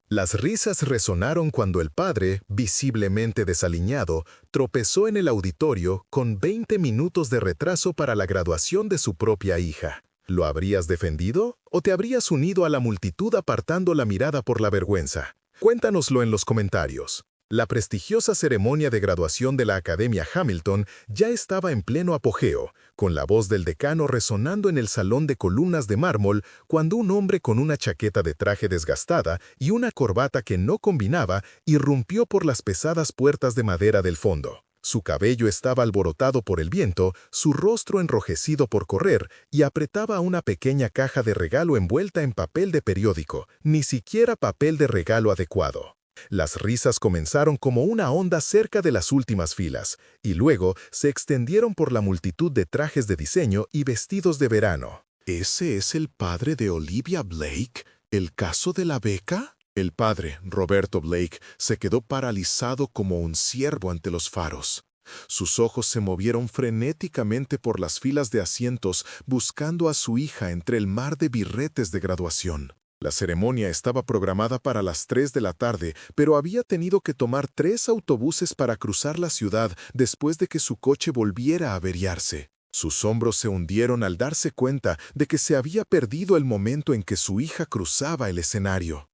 Las risas resonaron cuando el padre, visiblemente desaliñado, tropezó en el auditorio con 20 minutos de retraso para la graduación de su propia hija. ¿Lo habrías defendido o te habrías unido a la multitud apartando la mirada por la vergüenza? Cuéntanoslo en los comentarios. La prestigiosa ceremonia de graduación de la Academia Hamilton ya estaba en pleno apogeo, con la voz del decano resonando en el salón de columnas de mármol cuando un hombre con una chaqueta de traje desgastada y una corbata que no combinaba irrumpió por las pesadas puertas de madera del fondo. Su cabello estaba alborotado por el viento, su rostro enrojecido por correr y apretaba una pequeña caja de regalo envuelta en papel de periódico, ni siquiera papel de regalo adecuado. Las risas comenzaron como una onda cerca de las últimas filas, y luego se extendieron por la multitud de trajes de diseño y vestidos de verano. ¿Ese es el padre de Olivia Blake? ¿El caso de la beca? El padre, Roberto Blake, se quedó paralizado como un ciervo ante los faros. Sus ojos se movieron frenéticamente por las filas de asientos buscando a su hija entre el mar de birretes de graduación. La ceremonia estaba programada para las 3 de la tarde, pero había tenido que tomar 3 autobuses para cruzar la ciudad después de que su coche volviera a averiarse. Sus hombros se hundieron al darse cuenta de que se había perdido el momento en que su hija cruzaba el escenario.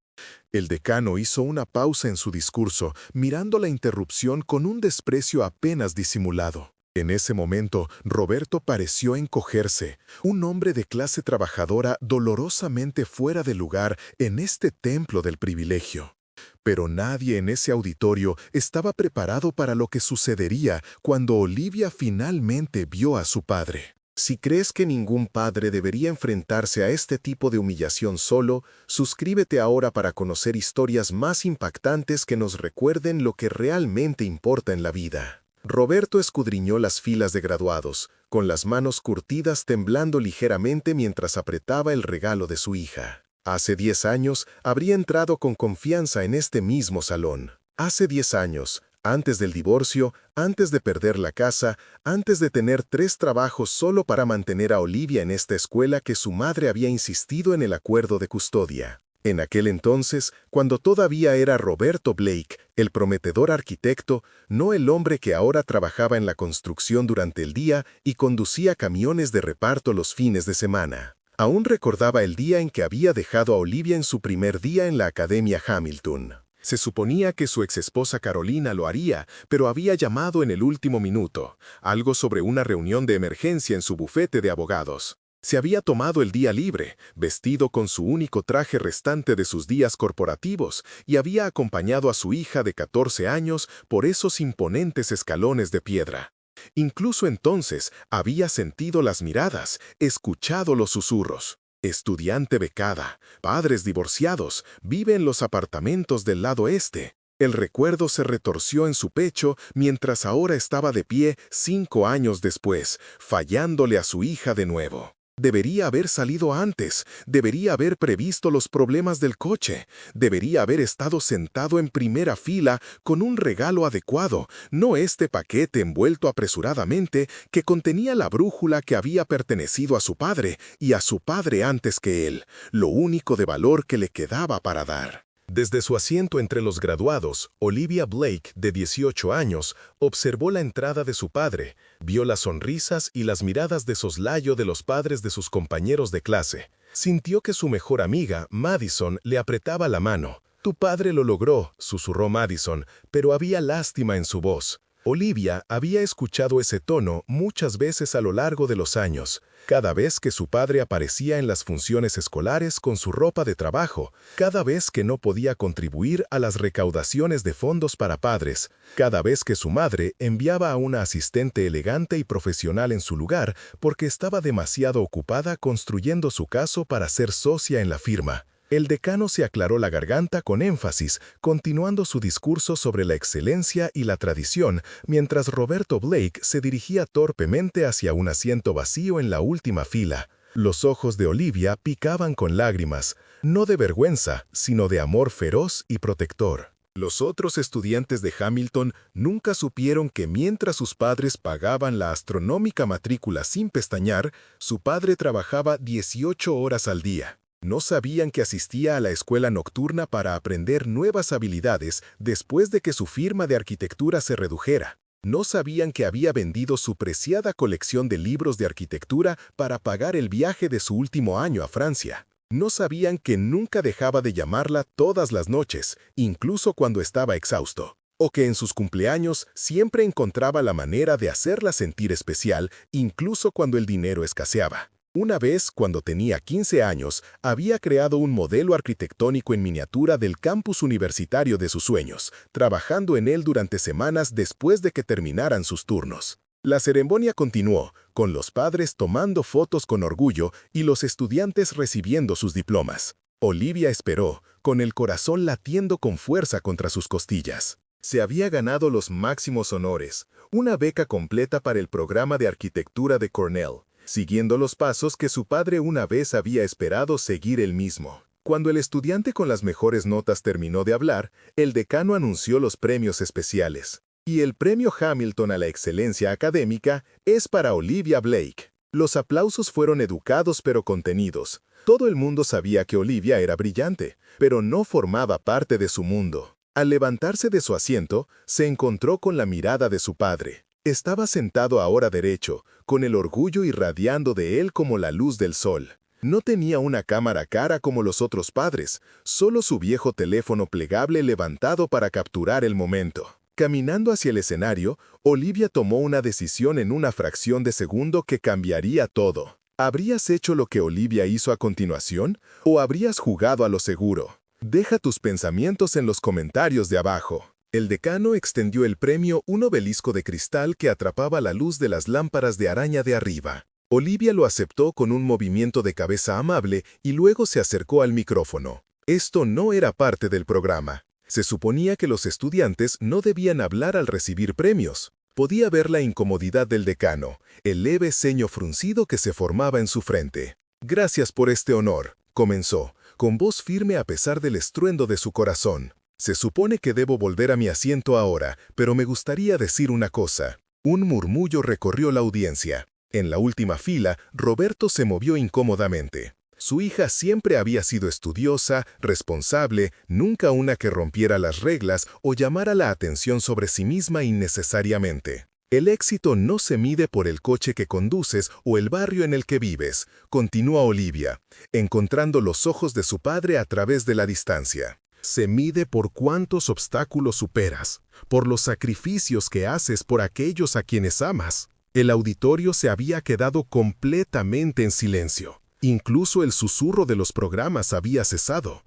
El decano hizo una pausa en su discurso, mirando la interrupción con un desprecio apenas disimulado. En ese momento, Roberto pareció encogerse, un hombre de clase trabajadora dolorosamente fuera de lugar en este templo del privilegio. Pero nadie en ese auditorio estaba preparado para lo que sucedería cuando Olivia finalmente vio a su padre. Si crees que ningún padre debería enfrentarse a este tipo de humillación solo, suscríbete ahora para conocer historias más impactantes que nos recuerden lo que realmente importa en la vida. Roberto escudriñó las filas de graduados, con las manos curtidas temblando ligeramente mientras apretaba el regalo de su hija. Hace 10 años habría entrado con confianza en este mismo salón. Hace 10 años, antes del divorcio, antes de perder la casa, antes de tener 3 trabajos solo para mantener a Olivia en esta escuela que su madre había insistido en el acuerdo de custodia. En aquel entonces, cuando todavía era Roberto Blake, el prometedor arquitecto, no el hombre que ahora trabajaba en la construcción durante el día y conducía camiones de reparto los fines de semana. Aún recordaba el día en que había dejado a Olivia en su primer día en la Academia Hamilton. Se suponía que su exesposa Carolina lo haría, pero había llamado en el último minuto, algo sobre una reunión de emergencia en su bufete de abogados. Se había tomado el día libre, vestido con su único traje restante de sus días corporativos, y había acompañado a su hija de 14 años por esos imponentes escalones de piedra. Incluso entonces había sentido las miradas, escuchado los susurros. Estudiante becada, padres divorciados, vive en los apartamentos del lado este. El recuerdo se retorció en su pecho mientras ahora estaba de pie 5 años después, fallándole a su hija de nuevo. Debería haber salido antes, debería haber previsto los problemas del coche, debería haber estado sentado en primera fila con un regalo adecuado, no este paquete envuelto apresuradamente que contenía la brújula que había pertenecido a su padre y a su padre antes que él, lo único de valor que le quedaba para dar. Desde su asiento entre los graduados, Olivia Blake, de 18 años, observó la entrada de su padre, vio las sonrisas y las miradas de soslayo de los padres de sus compañeros de clase. Sintió que su mejor amiga, Madison, le apretaba la mano. «Tu padre lo logró», susurró Madison, pero había lástima en su voz. Olivia había escuchado ese tono muchas veces a lo largo de los años. Cada vez que su padre aparecía en las funciones escolares con su ropa de trabajo, cada vez que no podía contribuir a las recaudaciones de fondos para padres, cada vez que su madre enviaba a una asistente elegante y profesional en su lugar porque estaba demasiado ocupada construyendo su caso para ser socia en la firma. El decano se aclaró la garganta con énfasis, continuando su discurso sobre la excelencia y la tradición, mientras Roberto Blake se dirigía torpemente hacia un asiento vacío en la última fila. Los ojos de Olivia picaban con lágrimas, no de vergüenza, sino de amor feroz y protector. Los otros estudiantes de Hamilton nunca supieron que mientras sus padres pagaban la astronómica matrícula sin pestañear, su padre trabajaba 18 horas al día. No sabían que asistía a la escuela nocturna para aprender nuevas habilidades después de que su firma de arquitectura se redujera. No sabían que había vendido su preciada colección de libros de arquitectura para pagar el viaje de su último año a Francia. No sabían que nunca dejaba de llamarla todas las noches, incluso cuando estaba exhausto. O que en sus cumpleaños siempre encontraba la manera de hacerla sentir especial, incluso cuando el dinero escaseaba. Una vez, cuando tenía 15 años, había creado un modelo arquitectónico en miniatura del campus universitario de sus sueños, trabajando en él durante semanas después de que terminaran sus turnos. La ceremonia continuó, con los padres tomando fotos con orgullo y los estudiantes recibiendo sus diplomas. Olivia esperó, con el corazón latiendo con fuerza contra sus costillas. Se había ganado los máximos honores, una beca completa para el programa de arquitectura de Cornell, siguiendo los pasos que su padre una vez había esperado seguir él mismo. Cuando el estudiante con las mejores notas terminó de hablar, el decano anunció los premios especiales. Y el premio Hamilton a la excelencia académica es para Olivia Blake. Los aplausos fueron educados pero contenidos. Todo el mundo sabía que Olivia era brillante, pero no formaba parte de su mundo. Al levantarse de su asiento, se encontró con la mirada de su padre. Estaba sentado ahora derecho, con el orgullo irradiando de él como la luz del sol. No tenía una cámara cara como los otros padres, solo su viejo teléfono plegable levantado para capturar el momento. Caminando hacia el escenario, Olivia tomó una decisión en una fracción de segundo que cambiaría todo. ¿Habrías hecho lo que Olivia hizo a continuación o habrías jugado a lo seguro? Deja tus pensamientos en los comentarios de abajo. El decano extendió el premio, un obelisco de cristal que atrapaba la luz de las lámparas de araña de arriba. Olivia lo aceptó con un movimiento de cabeza amable y luego se acercó al micrófono. Esto no era parte del programa. Se suponía que los estudiantes no debían hablar al recibir premios. Podía ver la incomodidad del decano, el leve ceño fruncido que se formaba en su frente. «Gracias por este honor», comenzó, con voz firme a pesar del estruendo de su corazón. «Se supone que debo volver a mi asiento ahora, pero me gustaría decir una cosa». Un murmullo recorrió la audiencia. En la última fila, Roberto se movió incómodamente. Su hija siempre había sido estudiosa, responsable, nunca una que rompiera las reglas o llamara la atención sobre sí misma innecesariamente. El éxito no se mide por el coche que conduces o el barrio en el que vives, continúa Olivia, encontrando los ojos de su padre a través de la distancia. Se mide por cuántos obstáculos superas, por los sacrificios que haces por aquellos a quienes amas. El auditorio se había quedado completamente en silencio. Incluso el susurro de los programas había cesado.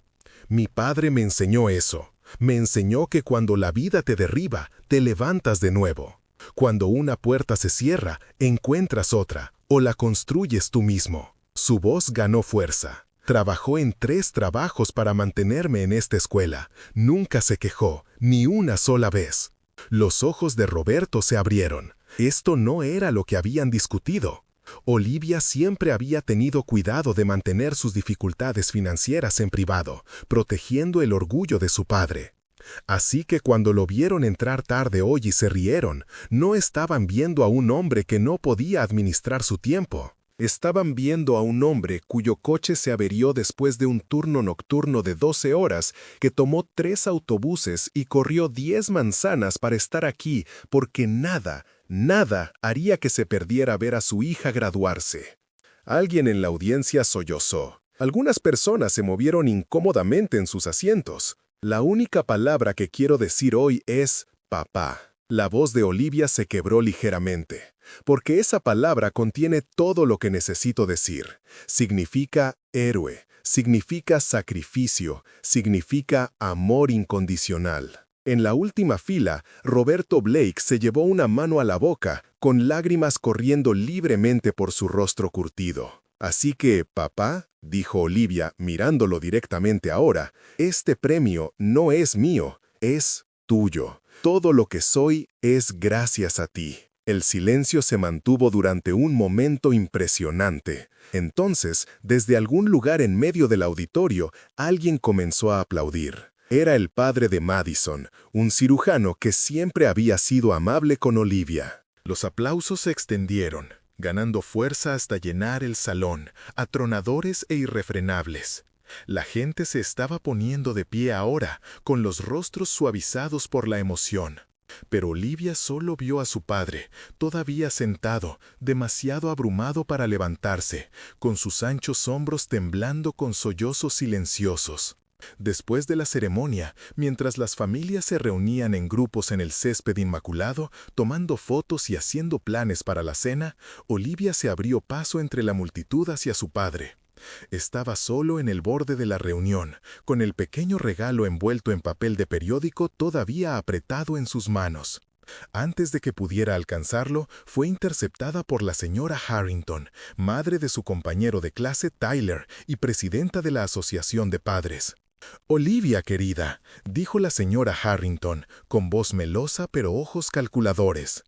Mi padre me enseñó eso. Me enseñó que cuando la vida te derriba, te levantas de nuevo. Cuando una puerta se cierra, encuentras otra, o la construyes tú mismo. Su voz ganó fuerza. Trabajó en 3 trabajos para mantenerme en esta escuela. Nunca se quejó, ni una sola vez. Los ojos de Roberto se abrieron. Esto no era lo que habían discutido. Olivia siempre había tenido cuidado de mantener sus dificultades financieras en privado, protegiendo el orgullo de su padre. Así que cuando lo vieron entrar tarde hoy y se rieron, no estaban viendo a un hombre que no podía administrar su tiempo. Estaban viendo a un hombre cuyo coche se averió después de un turno nocturno de 12 horas, que tomó 3 autobuses y corrió 10 manzanas para estar aquí, porque nada haría que se perdiera ver a su hija graduarse. Alguien en la audiencia sollozó. Algunas personas se movieron incómodamente en sus asientos. La única palabra que quiero decir hoy es papá. La voz de Olivia se quebró ligeramente, porque esa palabra contiene todo lo que necesito decir. Significa héroe, significa sacrificio, significa amor incondicional. En la última fila, Roberto Blake se llevó una mano a la boca, con lágrimas corriendo libremente por su rostro curtido. Así que, papá, dijo Olivia, mirándolo directamente ahora, este premio no es mío, es tuyo. Todo lo que soy es gracias a ti. El silencio se mantuvo durante un momento impresionante. Entonces, desde algún lugar en medio del auditorio, alguien comenzó a aplaudir. Era el padre de Madison, un cirujano que siempre había sido amable con Olivia. Los aplausos se extendieron. ganando fuerza hasta llenar el salón, atronadores e irrefrenables. La gente se estaba poniendo de pie ahora, con los rostros suavizados por la emoción. Pero Olivia solo vio a su padre, todavía sentado, demasiado abrumado para levantarse, con sus anchos hombros temblando con sollozos silenciosos. Después de la ceremonia, mientras las familias se reunían en grupos en el césped inmaculado, tomando fotos y haciendo planes para la cena, Olivia se abrió paso entre la multitud hacia su padre. Estaba solo en el borde de la reunión, con el pequeño regalo envuelto en papel de periódico todavía apretado en sus manos. Antes de que pudiera alcanzarlo, fue interceptada por la señora Harrington, madre de su compañero de clase Tyler y presidenta de la Asociación de Padres. «Olivia, querida», dijo la señora Harrington, con voz melosa pero ojos calculadores.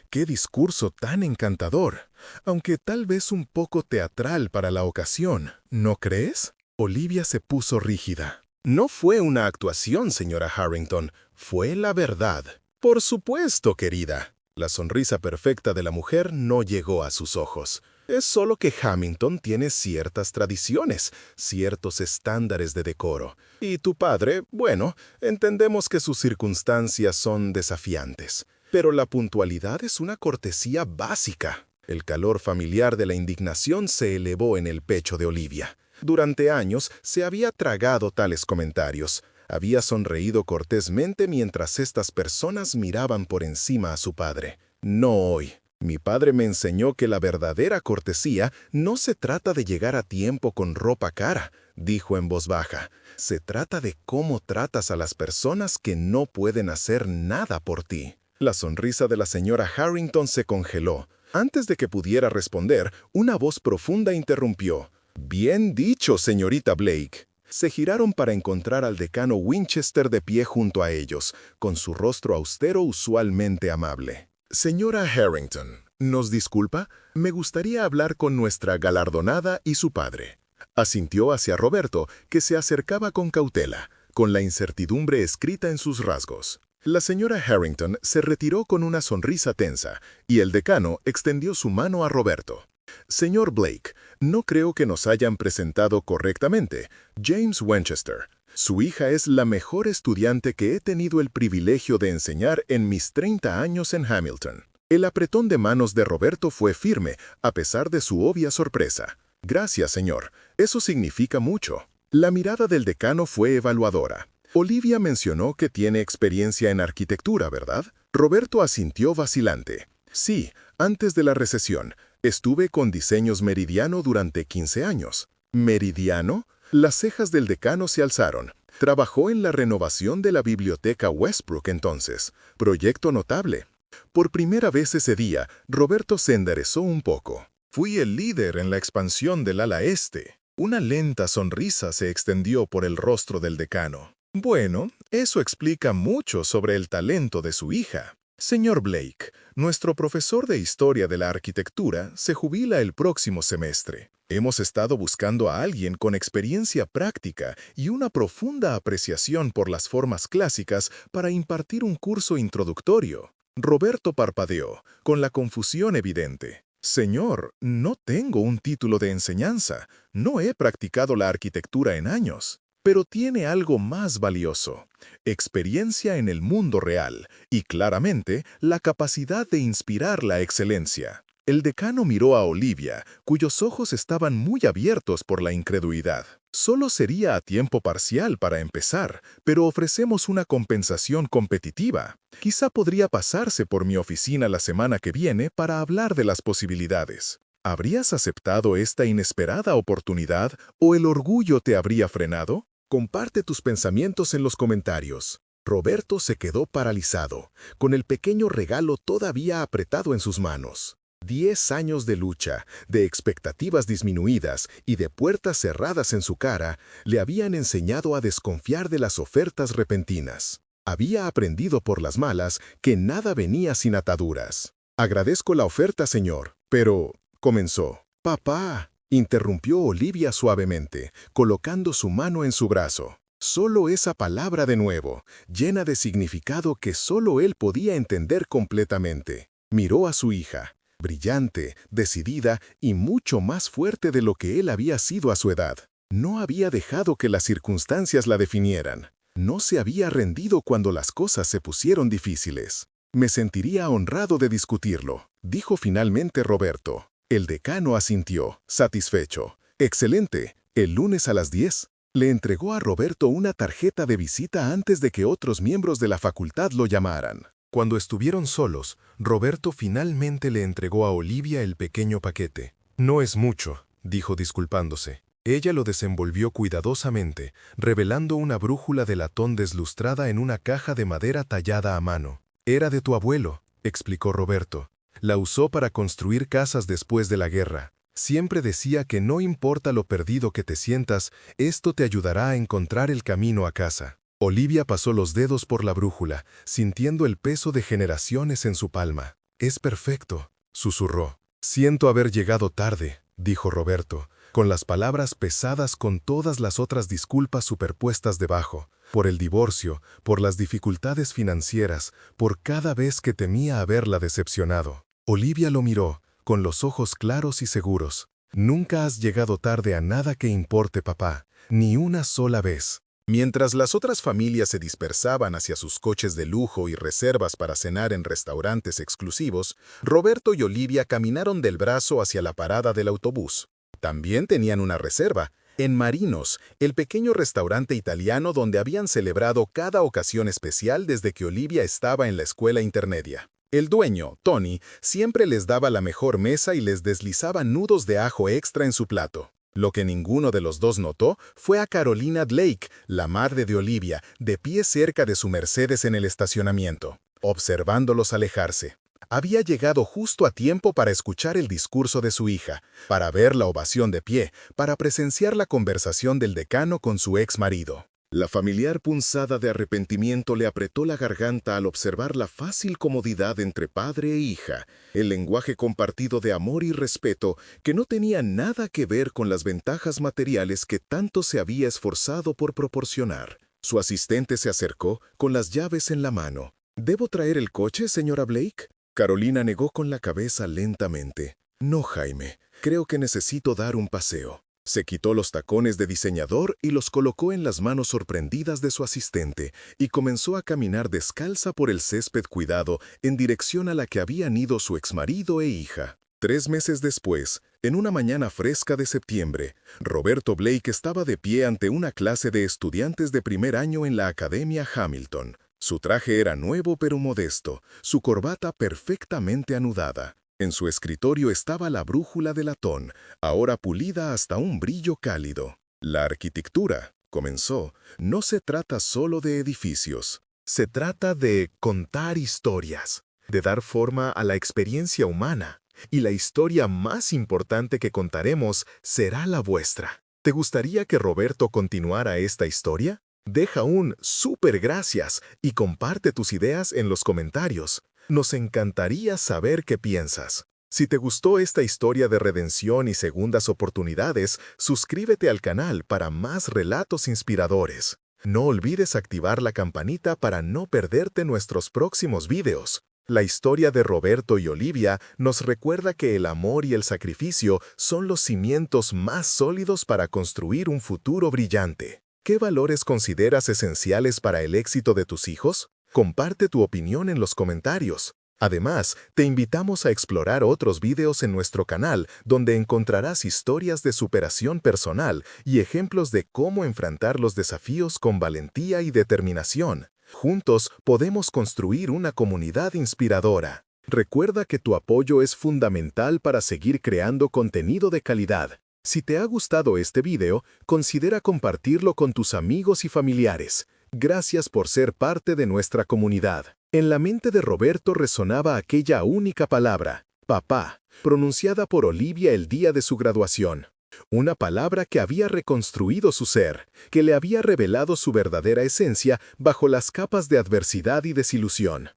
«Qué discurso tan encantador, aunque tal vez un poco teatral para la ocasión, ¿no crees?». Olivia se puso rígida. «No fue una actuación, señora Harrington, fue la verdad». «Por supuesto, querida». La sonrisa perfecta de la mujer no llegó a sus ojos. «Es solo que Hamilton tiene ciertas tradiciones, ciertos estándares de decoro. Y tu padre, bueno, entendemos que sus circunstancias son desafiantes. Pero la puntualidad es una cortesía básica». El calor familiar de la indignación se elevó en el pecho de Olivia. Durante años se había tragado tales comentarios. Había sonreído cortésmente mientras estas personas miraban por encima a su padre. «No hoy. Mi padre me enseñó que la verdadera cortesía no se trata de llegar a tiempo con ropa cara», dijo en voz baja. «Se trata de cómo tratas a las personas que no pueden hacer nada por ti». La sonrisa de la señora Harrington se congeló. Antes de que pudiera responder, una voz profunda interrumpió. «Bien dicho, señorita Blake». Se giraron para encontrar al decano Winchester de pie junto a ellos, con su rostro austero usualmente amable. «Señora Harrington, ¿nos disculpa? Me gustaría hablar con nuestra galardonada y su padre». Asintió hacia Roberto, que se acercaba con cautela, con la incertidumbre escrita en sus rasgos. La señora Harrington se retiró con una sonrisa tensa, y el decano extendió su mano a Roberto. «Señor Blake, no creo que nos hayan presentado correctamente. James Winchester. Su hija es la mejor estudiante que he tenido el privilegio de enseñar en mis 30 años en Hamilton». El apretón de manos de Roberto fue firme, a pesar de su obvia sorpresa. «Gracias, señor. Eso significa mucho». La mirada del decano fue evaluadora. «Olivia mencionó que tiene experiencia en arquitectura, ¿verdad?». Roberto asintió vacilante. «Sí, antes de la recesión. Estuve con Diseños Meridiano durante 15 años». «¿Meridiano?». Las cejas del decano se alzaron. «Trabajó en la renovación de la biblioteca Westbrook entonces. Proyecto notable». Por primera vez ese día, Roberto se enderezó un poco. «Fui el líder en la expansión del ala este». Una lenta sonrisa se extendió por el rostro del decano. «Bueno, eso explica mucho sobre el talento de su hija. Señor Blake, nuestro profesor de Historia de la Arquitectura se jubila el próximo semestre. Hemos estado buscando a alguien con experiencia práctica y una profunda apreciación por las formas clásicas para impartir un curso introductorio». Roberto parpadeó, con la confusión evidente. «Señor, no tengo un título de enseñanza. No he practicado la arquitectura en años». Pero tiene algo más valioso: experiencia en el mundo real y, claramente, la capacidad de inspirar la excelencia. El decano miró a Olivia, cuyos ojos estaban muy abiertos por la incredulidad. «Solo sería a tiempo parcial para empezar, pero ofrecemos una compensación competitiva. Quizá podría pasarse por mi oficina la semana que viene para hablar de las posibilidades». ¿Habrías aceptado esta inesperada oportunidad o el orgullo te habría frenado? Comparte tus pensamientos en los comentarios. Roberto se quedó paralizado, con el pequeño regalo todavía apretado en sus manos. 10 años de lucha, de expectativas disminuidas y de puertas cerradas en su cara, le habían enseñado a desconfiar de las ofertas repentinas. Había aprendido por las malas que nada venía sin ataduras. «Agradezco la oferta, señor, pero…», comenzó. «Papá», interrumpió Olivia suavemente, colocando su mano en su brazo. Solo esa palabra de nuevo, llena de significado que solo él podía entender completamente. Miró a su hija. brillante, decidida y mucho más fuerte de lo que él había sido a su edad. No había dejado que las circunstancias la definieran. No se había rendido cuando las cosas se pusieron difíciles. Me sentiría honrado de discutirlo, dijo finalmente Roberto. El decano asintió, satisfecho. Excelente, el lunes a las 10. Le entregó a Roberto una tarjeta de visita antes de que otros miembros de la facultad lo llamaran. Cuando estuvieron solos, Roberto finalmente le entregó a Olivia el pequeño paquete. No es mucho, dijo disculpándose. Ella lo desenvolvió cuidadosamente, revelando una brújula de latón deslustrada en una caja de madera tallada a mano. Era de tu abuelo, explicó Roberto. La usó para construir casas después de la guerra. Siempre decía que no importa lo perdido que te sientas, esto te ayudará a encontrar el camino a casa. Olivia pasó los dedos por la brújula, sintiendo el peso de generaciones en su palma. Es perfecto, susurró. Siento haber llegado tarde, dijo Roberto, con las palabras pesadas con todas las otras disculpas superpuestas debajo, por el divorcio, por las dificultades financieras, por cada vez que temía haberla decepcionado. Olivia lo miró, con los ojos claros y seguros. Nunca has llegado tarde a nada que importe, papá, ni una sola vez. Mientras las otras familias se dispersaban hacia sus coches de lujo y reservas para cenar en restaurantes exclusivos, Roberto y Olivia caminaron del brazo hacia la parada del autobús. También tenían una reserva, en Marinos, el pequeño restaurante italiano donde habían celebrado cada ocasión especial desde que Olivia estaba en la escuela intermedia. El dueño, Tony, siempre les daba la mejor mesa y les deslizaba nudos de ajo extra en su plato. Lo que ninguno de los dos notó fue a Carolina Blake, la madre de Olivia, de pie cerca de su Mercedes en el estacionamiento, observándolos alejarse. Había llegado justo a tiempo para escuchar el discurso de su hija, para ver la ovación de pie, para presenciar la conversación del decano con su ex marido. La familiar punzada de arrepentimiento le apretó la garganta al observar la fácil comodidad entre padre e hija, el lenguaje compartido de amor y respeto que no tenía nada que ver con las ventajas materiales que tanto se había esforzado por proporcionar. Su asistente se acercó con las llaves en la mano. ¿Debo traer el coche, señora Blake? Carolina negó con la cabeza lentamente. No, Jaime, creo que necesito dar un paseo. Se quitó los tacones de diseñador y los colocó en las manos sorprendidas de su asistente y comenzó a caminar descalza por el césped cuidado en dirección a la que habían ido su exmarido e hija. 3 meses después, en una mañana fresca de septiembre, Roberto Blake estaba de pie ante una clase de estudiantes de primer año en la Academia Hamilton. Su traje era nuevo pero modesto, su corbata perfectamente anudada. En su escritorio estaba la brújula de latón, ahora pulida hasta un brillo cálido. La arquitectura, comenzó, no se trata solo de edificios. Se trata de contar historias, de dar forma a la experiencia humana. Y la historia más importante que contaremos será la vuestra. ¿Te gustaría que Roberto continuara esta historia? Deja un súper gracias y comparte tus ideas en los comentarios. Nos encantaría saber qué piensas. Si te gustó esta historia de redención y segundas oportunidades, suscríbete al canal para más relatos inspiradores. No olvides activar la campanita para no perderte nuestros próximos videos. La historia de Roberto y Olivia nos recuerda que el amor y el sacrificio son los cimientos más sólidos para construir un futuro brillante. ¿Qué valores consideras esenciales para el éxito de tus hijos? Comparte tu opinión en los comentarios. Además, te invitamos a explorar otros videos en nuestro canal donde encontrarás historias de superación personal y ejemplos de cómo enfrentar los desafíos con valentía y determinación. Juntos podemos construir una comunidad inspiradora. Recuerda que tu apoyo es fundamental para seguir creando contenido de calidad. Si te ha gustado este video, considera compartirlo con tus amigos y familiares. Gracias por ser parte de nuestra comunidad. En la mente de Roberto resonaba aquella única palabra, papá, pronunciada por Olivia el día de su graduación. Una palabra que había reconstruido su ser, que le había revelado su verdadera esencia bajo las capas de adversidad y desilusión.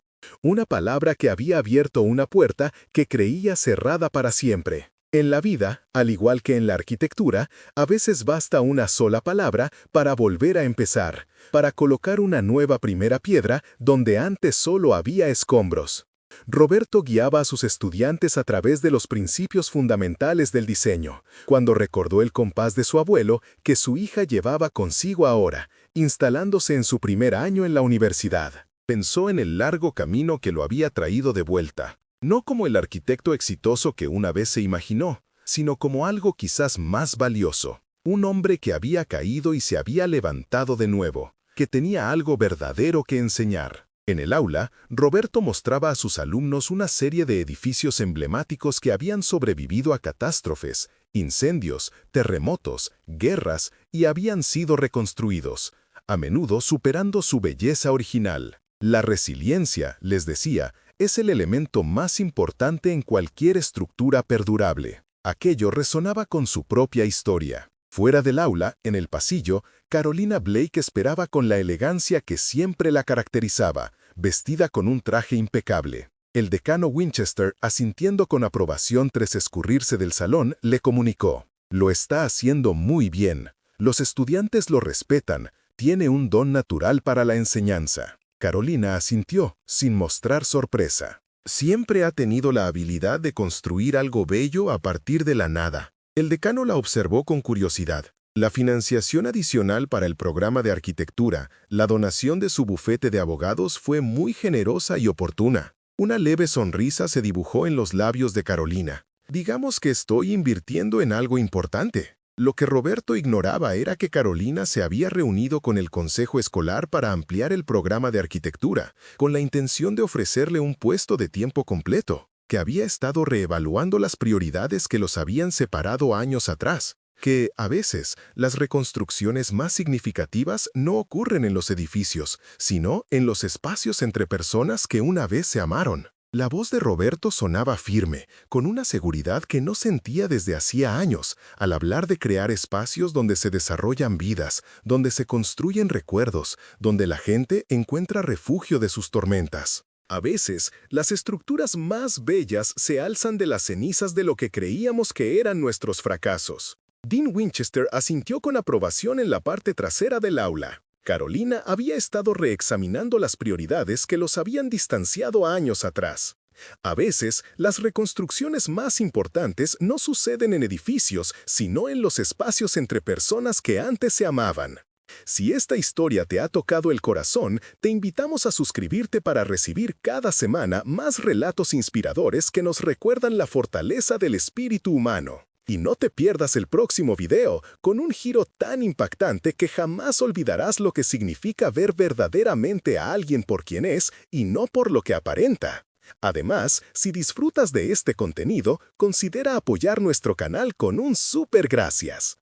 Una palabra que había abierto una puerta que creía cerrada para siempre. En la vida, al igual que en la arquitectura, a veces basta una sola palabra para volver a empezar, para colocar una nueva primera piedra donde antes solo había escombros. Roberto guiaba a sus estudiantes a través de los principios fundamentales del diseño, cuando recordó el compás de su abuelo que su hija llevaba consigo ahora, instalándose en su primer año en la universidad. Pensó en el largo camino que lo había traído de vuelta, no como el arquitecto exitoso que una vez se imaginó, sino como algo quizás más valioso, un hombre que había caído y se había levantado de nuevo, que tenía algo verdadero que enseñar. En el aula, Roberto mostraba a sus alumnos una serie de edificios emblemáticos que habían sobrevivido a catástrofes, incendios, terremotos, guerras y habían sido reconstruidos, a menudo superando su belleza original. La resiliencia, les decía, es el elemento más importante en cualquier estructura perdurable. Aquello resonaba con su propia historia. Fuera del aula, en el pasillo, Carolina Blake esperaba con la elegancia que siempre la caracterizaba, vestida con un traje impecable. El decano Winchester, asintiendo con aprobación tras escurrirse del salón, le comunicó: «Lo está haciendo muy bien. Los estudiantes lo respetan. Tiene un don natural para la enseñanza». Carolina asintió, sin mostrar sorpresa. Siempre ha tenido la habilidad de construir algo bello a partir de la nada. El decano la observó con curiosidad. La financiación adicional para el programa de arquitectura, la donación de su bufete de abogados fue muy generosa y oportuna. Una leve sonrisa se dibujó en los labios de Carolina. Digamos que estoy invirtiendo en algo importante. Lo que Roberto ignoraba era que Carolina se había reunido con el consejo escolar para ampliar el programa de arquitectura, con la intención de ofrecerle un puesto de tiempo completo, que había estado reevaluando las prioridades que los habían separado años atrás, que, a veces, las reconstrucciones más significativas no ocurren en los edificios, sino en los espacios entre personas que una vez se amaron. La voz de Roberto sonaba firme, con una seguridad que no sentía desde hacía años, al hablar de crear espacios donde se desarrollan vidas, donde se construyen recuerdos, donde la gente encuentra refugio de sus tormentas. A veces, las estructuras más bellas se alzan de las cenizas de lo que creíamos que eran nuestros fracasos. Dean Winchester asintió con aprobación en la parte trasera del aula. Carolina había estado reexaminando las prioridades que los habían distanciado años atrás. A veces, las reconstrucciones más importantes no suceden en edificios, sino en los espacios entre personas que antes se amaban. Si esta historia te ha tocado el corazón, te invitamos a suscribirte para recibir cada semana más relatos inspiradores que nos recuerdan la fortaleza del espíritu humano. Y no te pierdas el próximo video, con un giro tan impactante que jamás olvidarás lo que significa ver verdaderamente a alguien por quien es y no por lo que aparenta. Además, si disfrutas de este contenido, considera apoyar nuestro canal con un súper gracias.